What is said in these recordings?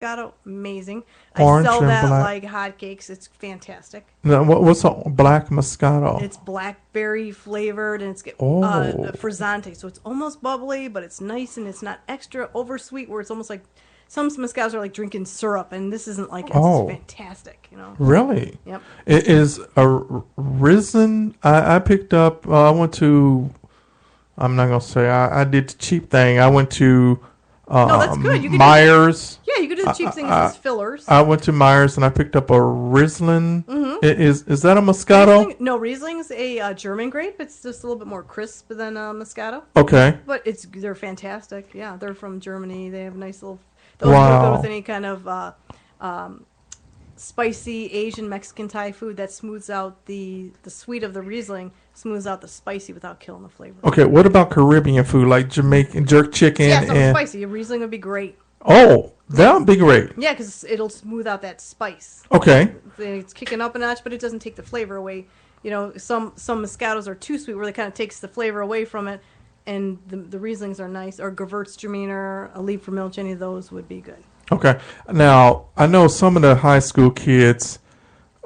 Moscato, amazing. I Orange sell and that black. like hotcakes. It's fantastic. Now, what's a black Moscato? It's blackberry flavored and it's Oh, frizzante, so it's almost bubbly, but it's nice and it's not extra oversweet. Where it's almost like some Moscatos are like drinking syrup, and this isn't like it. It's just oh, fantastic. really? Yep. It is a risen. I picked up. I went to. I'm not gonna say. I did the cheap thing. I went to No, that's good. You could do the Myers. yeah, you could do the cheap thing as fillers. I went to Myers and I picked up a Riesling. Mm-hmm. Is that a Moscato? Riesling? No, Riesling's a German grape. It's just a little bit more crisp than Moscato, Okay. but they're fantastic. Yeah, they're from Germany. They have nice little. Those go good with Wow. any kind of um, spicy Asian Mexican Thai food that smooths out the sweet of the Riesling, smooths out the spicy without killing the flavor. Okay. What about Caribbean food like Jamaican jerk So yeah, chicken something and spicy. A Riesling would be great. oh, that would be great. Yeah, because it'll smooth out that spice. Okay. It's kicking up a notch, but it doesn't take the flavor away. Some Moscatos are too sweet, where it kind of takes the flavor away from it, and the Rieslings are nice. Or Gewürztraminer, a Lieb for Milch, any of those would be good. Okay. Now I know some of the high school kids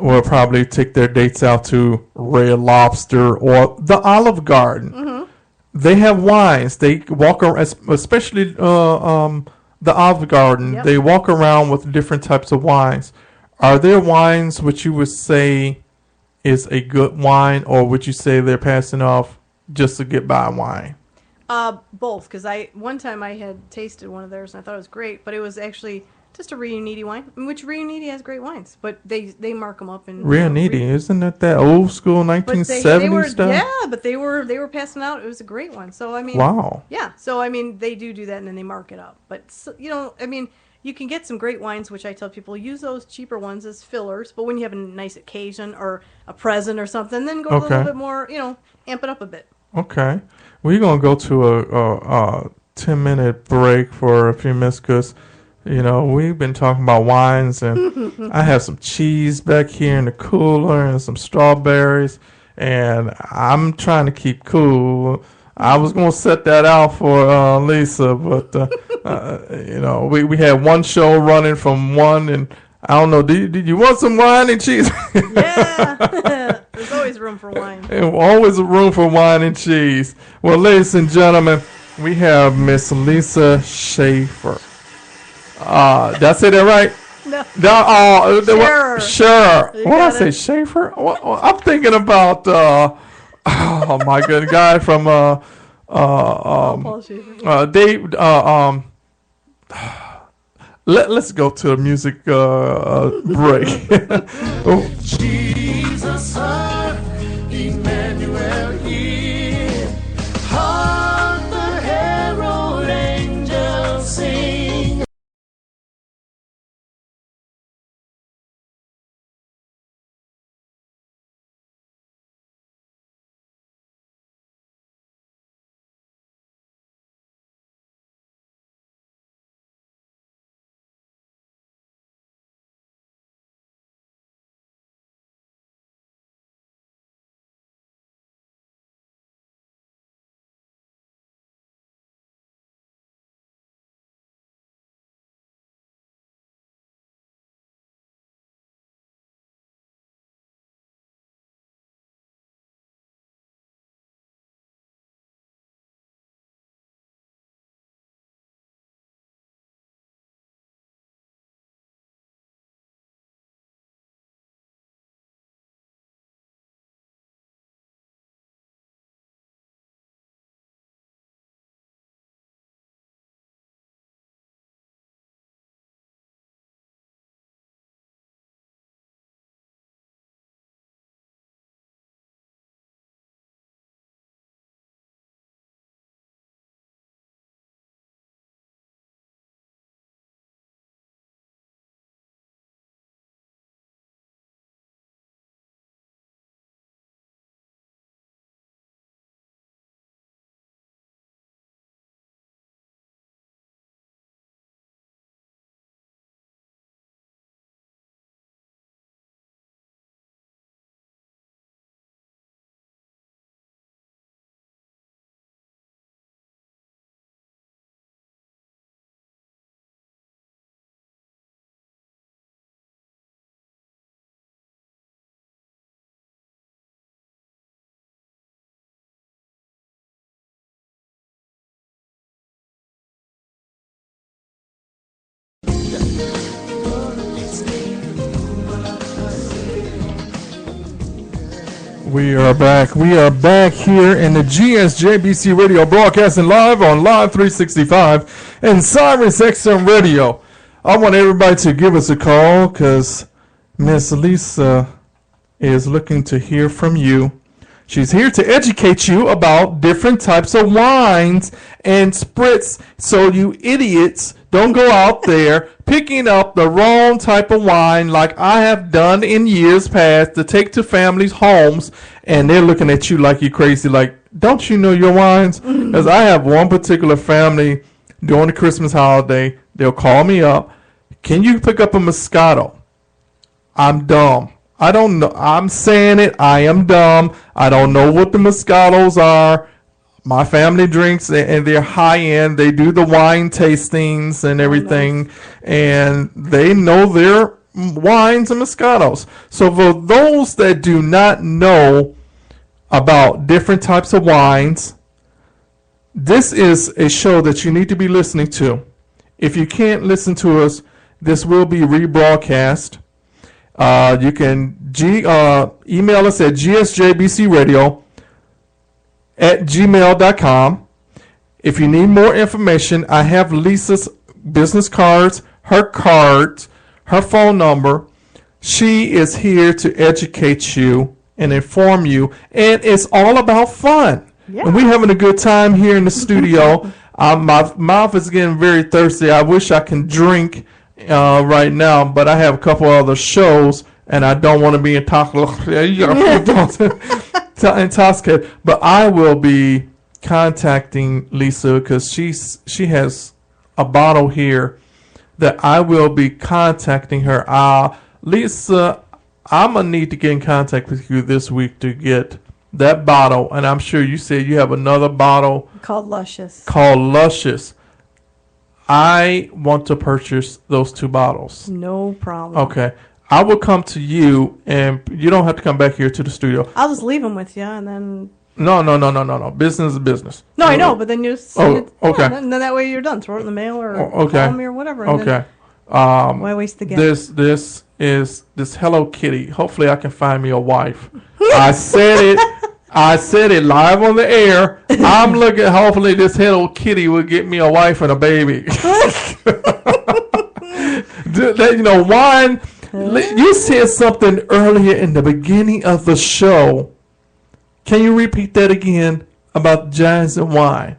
will probably take their dates out to Red Lobster or the Olive Garden. Mm-hmm. They have wines. They walk around, especially the Olive Garden. Yep. They walk around with different types of wines. Are there wines which you would say is a good wine, or would you say they're passing off just to get by wine? Both, because I one time I had tasted one of theirs and I thought it was great, but it was actually just a Riuniti wine, which Riuniti has great wines, but they mark them up and Real needy, isn't it that old school but they 1970 were stuff? yeah, but they were passing out. It was a great one. So I mean, Wow. yeah. So I mean, they do that and then they mark it up. But I mean, you can get some great wines, which I tell people use those cheaper ones as fillers. But when you have a nice occasion or a present or something, then go a little Okay. bit more. Amp it up a bit. Okay. We're going to go to a 10-minute break for a few minutes because, we've been talking about wines and I have some cheese back here in the cooler and some strawberries and I'm trying to keep cool. I was going to set that out for Lisa, but, we had one show running from one and I don't know, did you want some wine and cheese? Yeah, there's always room for wine. And always a room for wine and cheese. Well, ladies and gentlemen, we have Miss Lisa Schaefer. Did I say that right? No, Scherer. Scherer. Scherer. You What did I got say? it. Schaefer? I'm thinking about, oh my good guy from, Paul Schaefer. Dave, let's go to a music break. Oh, Jesus, Emmanuel, hark the herald angels sing. We are back. We are back here in the GSJBC Radio, broadcasting live on Live 365 and Cyrus XM Radio. I want everybody to give us a call because Miss Lisa is looking to hear from you. She's here to educate you about different types of wines and spritz, so you idiots don't go out there picking up the wrong type of wine like I have done in years past to take to families' homes, and they're looking at you like you're crazy, like, don't you know your wines? Because I have one particular family during the Christmas holiday, they'll call me up, can you pick up a Moscato? I'm dumb. I don't know. I'm saying it. I am dumb. I don't know what the Moscatos are. My family drinks, and they're high end. They do the wine tastings and everything, and they know their wines and Moscatos. So for those that do not know about different types of wines, this is a show that you need to be listening to. If you can't listen to us, this will be rebroadcast. You can email us at gsjbcradio@gmail.com. If you need more information, I have Lisa's business cards, her phone number. She is here to educate you and inform you, and it's all about fun. Yeah. And we're having a good time here in the studio. My mouth is getting very thirsty. I wish I can drink right now, but I have a couple other shows, and I don't want to be intoxicated. But I will be contacting Lisa because she has a bottle here that I will be contacting her. Lisa, I'm gonna need to get in contact with you this week to get that bottle, and I'm sure you said you have another bottle Called Luscious. I want to purchase those 2 bottles. No problem. Okay. I will come to you, and you don't have to come back here to the studio. I'll just leave them with you, and then... No. Business is business. No, I know, but then you send it... okay. Yeah, then that way you're done. Throw it in the mail or okay. call me or whatever. And Okay. Then, why waste the gas? This is Hello Kitty. Hopefully I can find me a wife. I said it live on the air. I'm looking, hopefully this Hello Kitty will get me a wife and a baby. Wine. You said something earlier in the beginning of the show. Can you repeat that again about jazz and wine?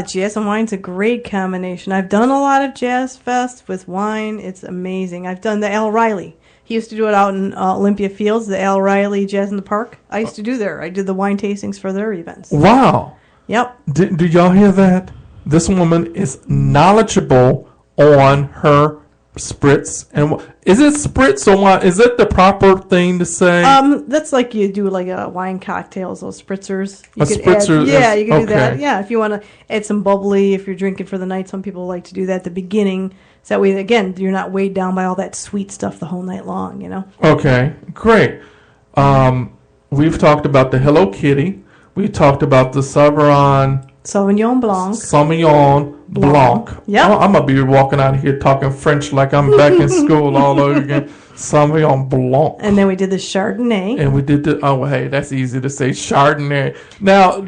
Jazz and wine's a great combination. I've done a lot of Jazz Fest with wine. It's amazing. I've done the Al Riley. He used to do it out in Olympia Fields, the Al Riley Jazz in the Park. I used to do there. I did the wine tastings for their events. Wow. Yep. Do y'all hear that? This woman is knowledgeable on her spritz. And is it spritz or wine? Is that the proper thing to say? That's like you do like a wine cocktails, those spritzers. You could spritzer. You can do that. Yeah, if you want to add some bubbly, if you're drinking for the night, some people like to do that at the beginning. So that way, again, you're not weighed down by all that sweet stuff the whole night long, you know? Okay, great. We've talked about the Hello Kitty. We talked about the Sauvignon Blanc. Yep. I'm going to be walking out here talking French like I'm back in school all over again. Sauvignon Blanc. And then we did the Chardonnay. And we did that's easy to say, Chardonnay. Now,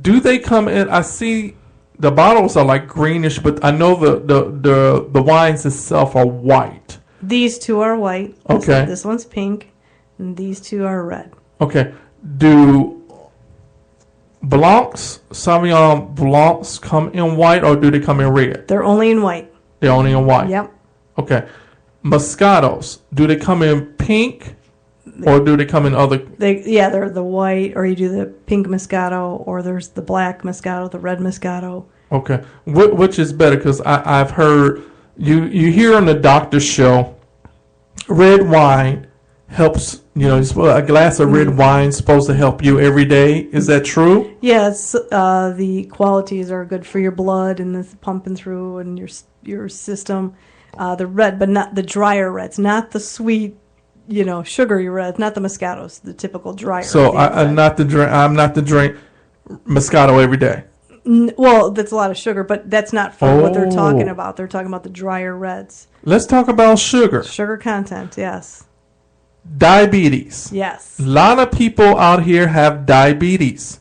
do they come in? I see the bottles are like greenish, but I know the wines itself are white. These 2 are white. Okay. This one's pink, and these 2 are red. Okay. Do Sauvignon Blancs come in white, or do they come in red? They're only in white. They're only in white. Yep. Okay. Moscatos, do they come in pink, or do they come in other? They're the white, or you do the pink Moscato, or there's the black Moscato, the red Moscato. Okay. Which is better? Because I've heard you hear on the doctor's show, red wine helps. A glass of red wine is supposed to help you every day. Is that true? Yes, the qualities are good for your blood and it's pumping through and your system. The red, but not the drier reds, not the sweet, sugary reds, not the Moscatos, the typical drier. So I'm not to drink Moscato every day. Well, that's a lot of sugar, but that's not for what they're talking Oh. about. They're talking about the drier reds. Let's talk about sugar. Sugar content, yes. Diabetes. Yes. A lot of people out here have diabetes.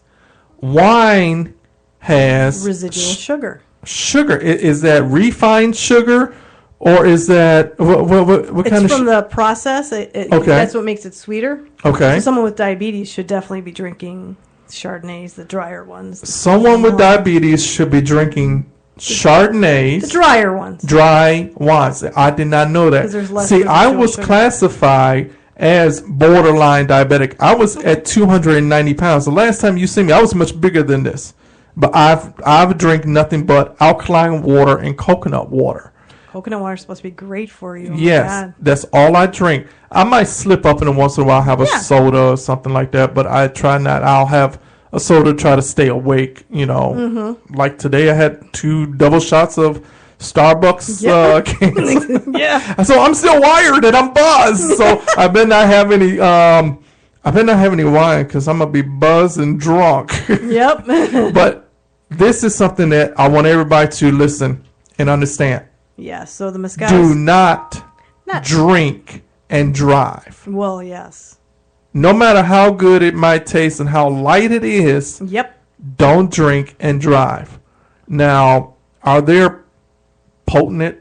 Wine has Residual sugar. sugar. Is that refined sugar, or is that what It's kind of? from the process. Okay. That's what makes it sweeter. Okay. So someone with diabetes should definitely be drinking Chardonnays, the drier ones. Someone with diabetes should be drinking Chardonnays, The drier ones. dry wines. I did not know that. 'Cause there's less See, I residual was sugar. classified as borderline diabetic. I was at 290 pounds. The last time you see me, I was much bigger than this. But I've drank nothing but alkaline water and coconut water. Coconut water is supposed to be great for you. Oh my Yes, God. that's all I drink. I might slip up in a once in a while, have a Yeah. soda or something like that, but I try not. I'll have a soda, try to stay awake. You know, like today I had 2 double shots of Starbucks Yeah. cans. Yeah. So I'm still wired and I'm buzzed. So I better not have any. I better not have any wine because I'm gonna be buzzed and drunk. Yep. But this is something that I want everybody to listen and understand. Yeah. So the Do Moscatos. not drink and drive. Well, yes. No matter how good it might taste and how light it is, Yep. don't drink and drive. Now, are there potent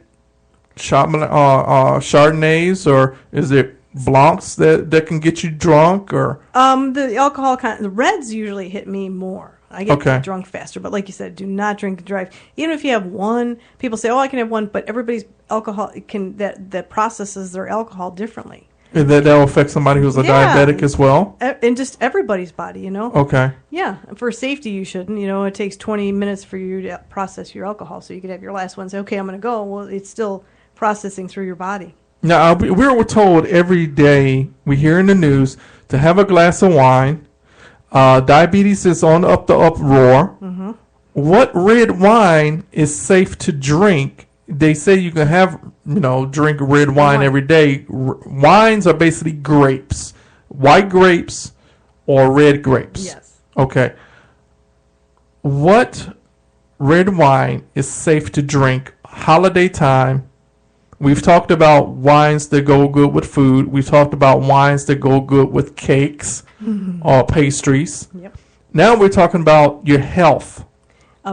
Chardonnays, or is it Blancs that can get you drunk? Or The alcohol the reds usually hit me more. I get Okay. drunk faster, but like you said, do not drink and drive. Even if you have one, people say, "Oh, I can have one," but everybody's alcohol that processes their alcohol differently, that'll affect somebody who's a Yeah. diabetic as well? and just everybody's body, you know. Okay. Yeah, for safety, you shouldn't. You know, it takes 20 minutes for you to process your alcohol, so you could have your last one. Say, "Okay, I'm going to go." Well, it's still processing through your body. Now, we're told every day, we hear in the news, to have a glass of wine. Diabetes is on up the uproar. Mm-hmm. What red wine is safe to drink? They say you can drink red wine Wine. every day. Wines are basically grapes, white grapes or red grapes. Yes. Okay. What red wine is safe to drink holiday time? We've talked about wines that go good with food. We've talked about wines that go good with cakes or pastries. Yep. Now we're talking about your health.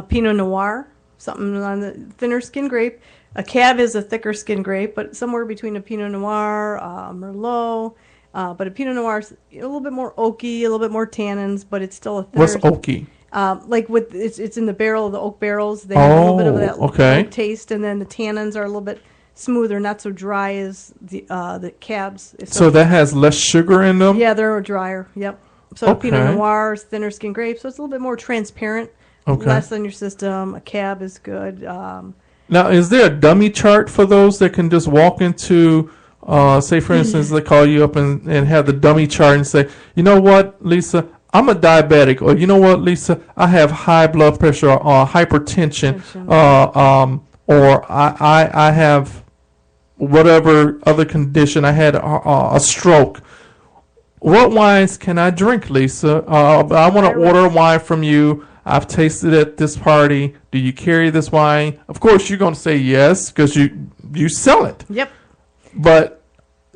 Pinot Noir, something on the thinner skin grape. A Cab is a thicker skin grape, but somewhere between a Pinot Noir, Merlot. But a Pinot Noir is a little bit more oaky, a little bit more tannins, but it's still a thinner. What's oaky? Like with it's in the barrel of the oak barrels. They have a little bit of that okay. oak taste, and then the tannins are a little bit smoother, not so dry as the Cabs. So that has less sugar in them? Yeah, they're drier. Yep. So Okay. Pinot Noir is thinner skin grape, so it's a little bit more transparent, Okay. less on your system. A Cab is good. Now, is there a dummy chart for those that can just walk into, say, for instance, they call you up and have the dummy chart and say, you know what, Lisa, I'm a diabetic, or you know what, Lisa, I have high blood pressure or hypertension, or I have whatever other condition. I had a stroke. What wines can I drink, Lisa? I want to order a wine from you. I've tasted it at this party. Do you carry this wine? Of course, you're going to say yes because you sell it. Yep. But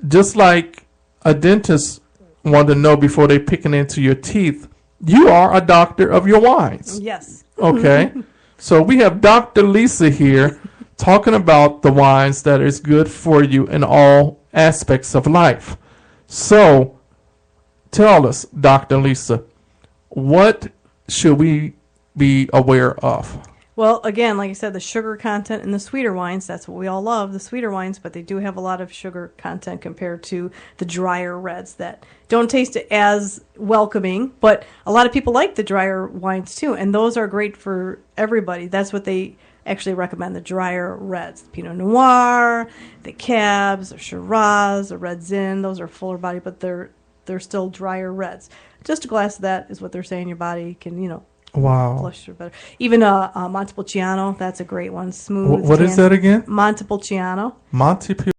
just like a dentist wanted to know before they picking into your teeth, you are a doctor of your wines. Yes. Okay. So we have Dr. Lisa here talking about the wines that is good for you in all aspects of life. So tell us, Dr. Lisa, what should we be aware of? Well, again, like I said, the sugar content in the sweeter wines, that's what we all love, the sweeter wines, but they do have a lot of sugar content compared to the drier reds that don't taste as welcoming, but a lot of people like the drier wines too, and those are great for everybody. That's what they actually recommend, the drier reds. The Pinot Noir, the Cabs, the Shiraz, the Red Zin, those are fuller body, but they're still drier reds. Just a glass of that is what they're saying your body can, Wow. flush through better. Even Montepulciano, that's a great one. Smooth. What is that again? Montepulciano. Montepulciano.